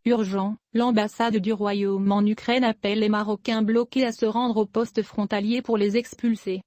Urgent, l'ambassade du Royaume en Ukraine appelle les Marocains bloqués à se rendre au poste frontalier pour les expulser.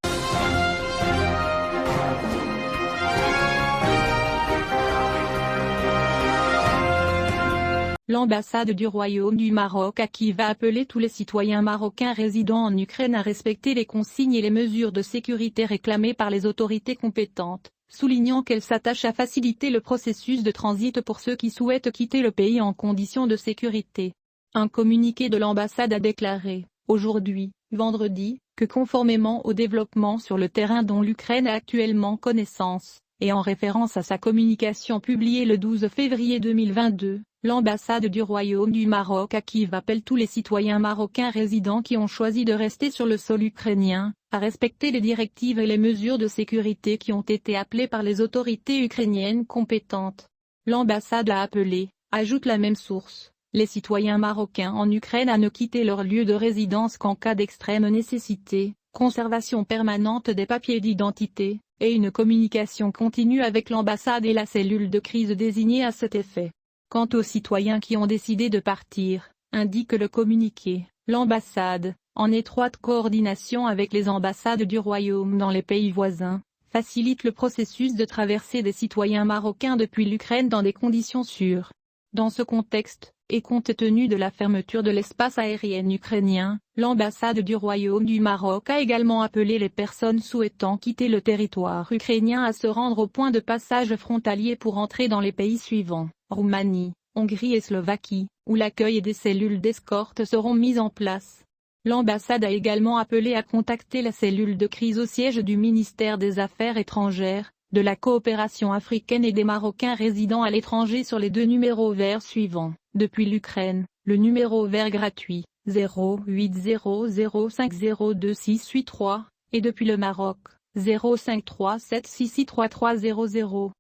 L'ambassade du Royaume du Maroc à Kiev a appelé tous les citoyens marocains résidant en Ukraine à respecter les consignes et les mesures de sécurité réclamées par les autorités compétentes, soulignant qu'elle s'attache à faciliter le processus de transit pour ceux qui souhaitent quitter le pays en conditions de sécurité. Un communiqué de l'ambassade a déclaré, aujourd'hui, vendredi, que conformément aux développements sur le terrain dont l'Ukraine a actuellement connaissance, et en référence à sa communication publiée le 12 février 2022, l'ambassade du Royaume du Maroc à Kiev appelle tous les citoyens marocains résidents qui ont choisi de rester sur le sol ukrainien, à respecter les directives et les mesures de sécurité qui ont été appelées par les autorités ukrainiennes compétentes. L'ambassade a appelé, ajoute la même source, les citoyens marocains en Ukraine à ne quitter leur lieu de résidence qu'en cas d'extrême nécessité, conservation permanente des papiers d'identité, et une communication continue avec l'ambassade et la cellule de crise désignée à cet effet. Quant aux citoyens qui ont décidé de partir, indique le communiqué, l'ambassade, en étroite coordination avec les ambassades du Royaume dans les pays voisins, facilite le processus de traversée des citoyens marocains depuis l'Ukraine dans des conditions sûres. Dans ce contexte, et compte tenu de la fermeture de l'espace aérien ukrainien, l'ambassade du Royaume du Maroc a également appelé les personnes souhaitant quitter le territoire ukrainien à se rendre au point de passage frontalier pour entrer dans les pays suivants, Roumanie, Hongrie et Slovaquie, où l'accueil et des cellules d'escorte seront mises en place. L'ambassade a également appelé à contacter la cellule de crise au siège du ministère des Affaires étrangères, de la coopération africaine et des Marocains résidant à l'étranger sur les deux numéros verts suivants. Depuis l'Ukraine, le numéro vert gratuit, 0800502683, et depuis le Maroc, 0537663300.